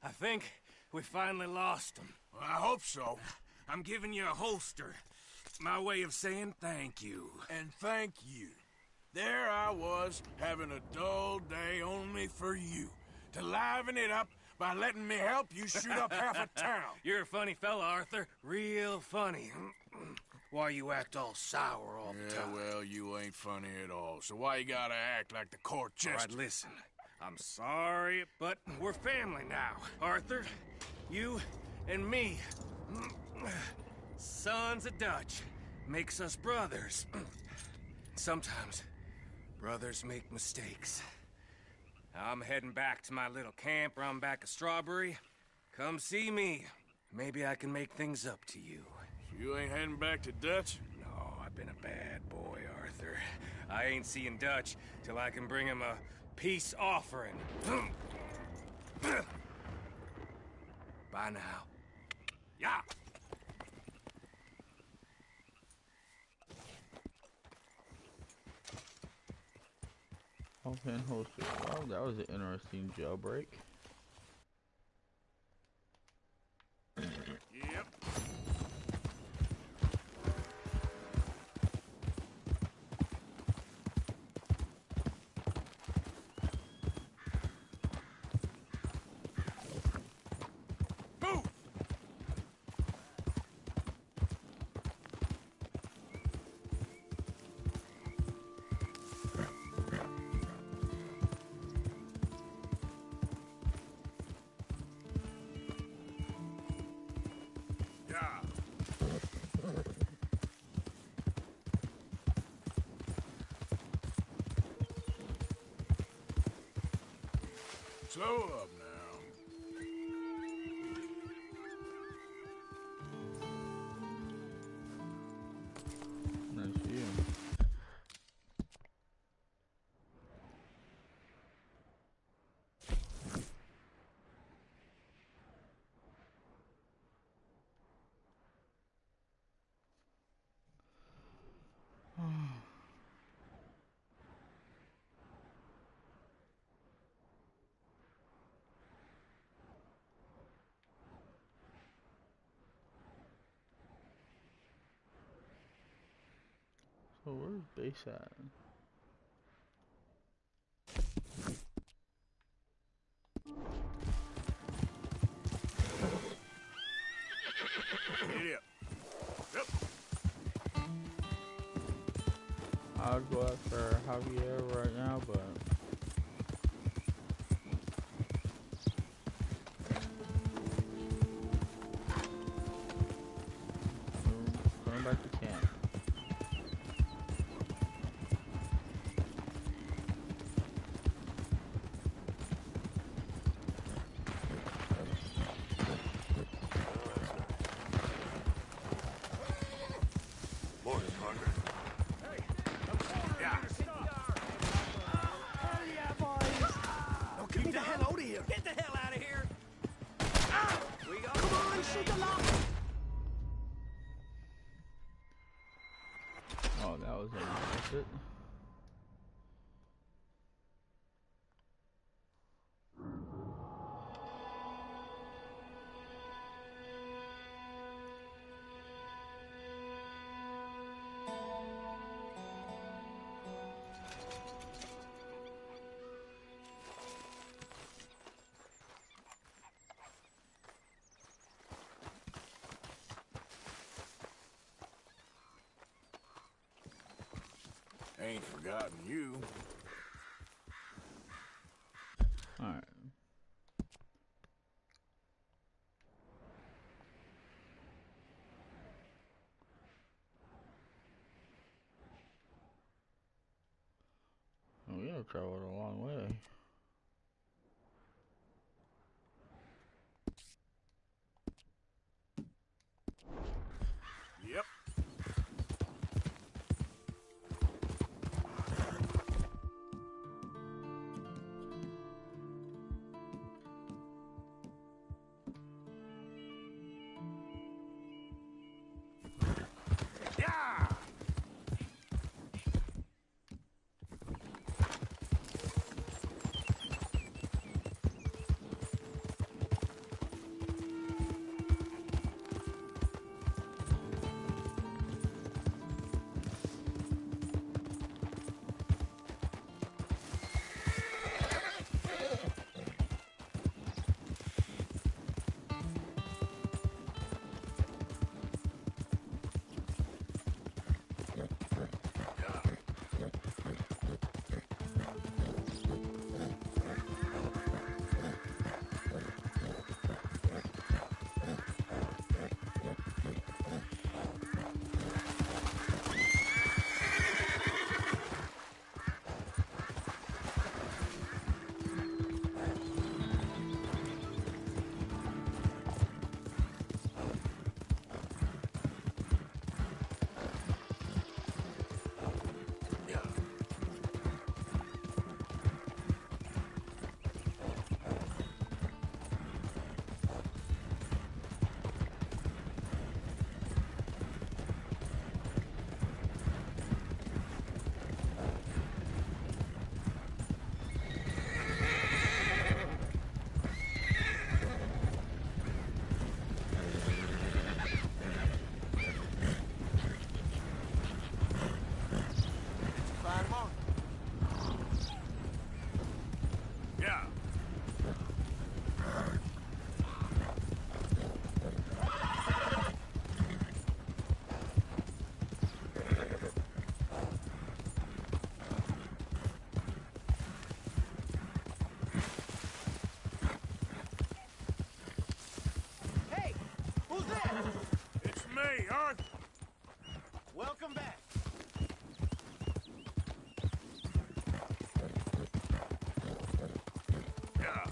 I think we finally lost him. Well, I hope so. I'm giving you a holster. My way of saying thank you. And thank you. There I was, having a dull day only for you. To liven it up by letting me help you shoot up half a town. You're a funny fella, Arthur. Real funny. why you act all sour all the time. Yeah, well, you ain't funny at all. So why you gotta act like the court All jester? right, listen. I'm sorry, but we're family now. Arthur, you and me. Sons of Dutch. Makes us brothers. Sometimes, brothers make mistakes. I'm heading back to my little camp around back of Strawberry. Come see me. Maybe I can make things up to you. You ain't heading back to Dutch? No, I've been a bad boy, Arthur. I ain't seeing Dutch till I can bring him a peace offering. Bye now. Yeah. Open holster. Oh, that was an interesting jailbreak. Yep. Move! Yeah. Slow up now. Nice view. So where's base at? Idiot. Yep. I'd go after Javier right now, but going back to camp. Morning, partner. Yeah. Hell yeah, boys! Now get me the hell out of here! Get the hell out of here! We go! Come on, shoot the lock! Oh, that was it. Ain't forgotten you. Alright. Oh, we have traveled a long way. Yep. Yeah! Hey, Arthur! Welcome back. Yeah.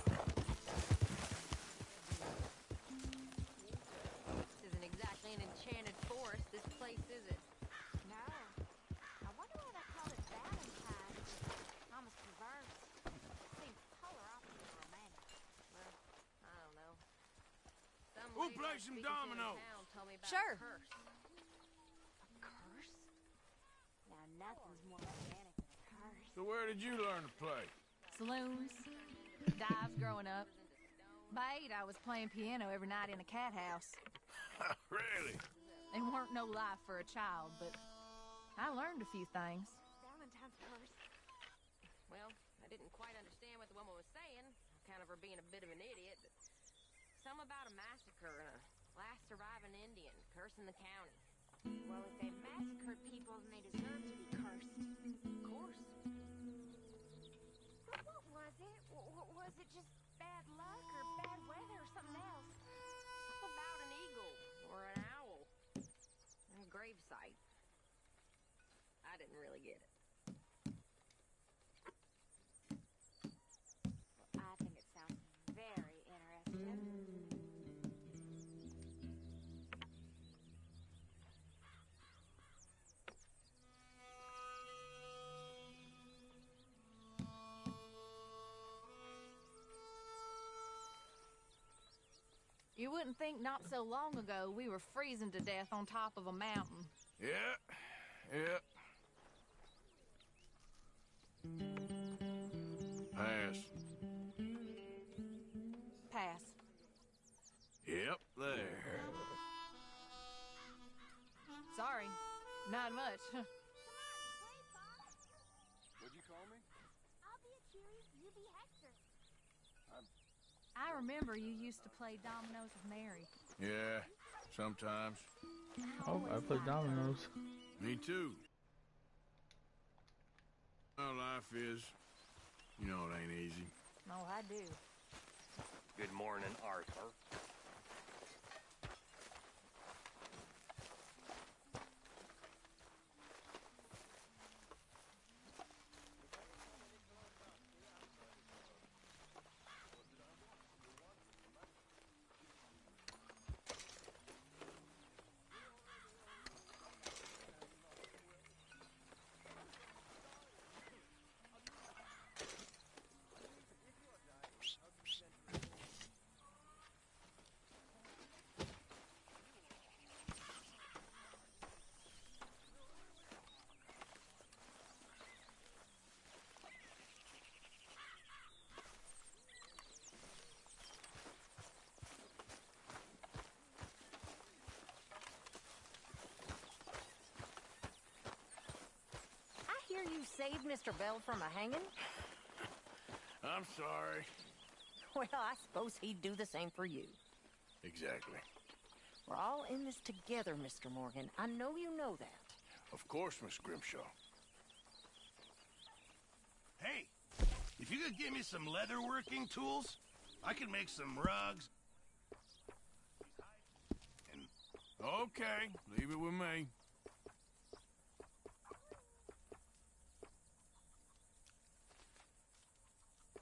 This isn't exactly an enchanted forest, this place, is it? No. I wonder why they call it Valentine. Almost reverse. Seems polar opposite of romantic. Well, I don't know. Some We'll lady play I was some speaking to in dominoes. town told me about Sure. a curse. A curse? Now nothing's more romantic than a curse. So where did you learn to play? Saloons, dives growing up. By 8, I was playing piano every night in a cat house. Really? There weren't no life for a child, but I learned a few things. Valentine's curse. Well, I didn't quite understand what the woman was saying. Kind of her being a bit of an idiot, but something about a massacre and a last surviving Indian cursing the county. Well, if they massacred people, then they deserve to be cursed. Of course. But what was it? Was it just bad luck or bad weather or something else? Something about an eagle or an owl and a gravesite. I didn't really get it. Well, I think it sounds very interesting. You wouldn't think not so long ago we were freezing to death on top of a mountain. Yeah. Yeah. Pass. Pass. Yep, there. Sorry, not much. What'd you call me? I'll be Achilles, you be Hector. I remember you used to play dominoes with Mary. Yeah, sometimes. Oh, I play dominoes. Me too. Well, life is, you know, it ain't easy. No, I do. Good morning, Arthur. I hear you saved Mr. Bell from a hanging. I'm sorry. Well, I suppose he'd do the same for you. Exactly. We're all in this together, Mr. Morgan. I know you know that. Of course, Miss Grimshaw. Hey, if you could give me some leatherworking tools, I could make some rugs. Okay, leave it with me.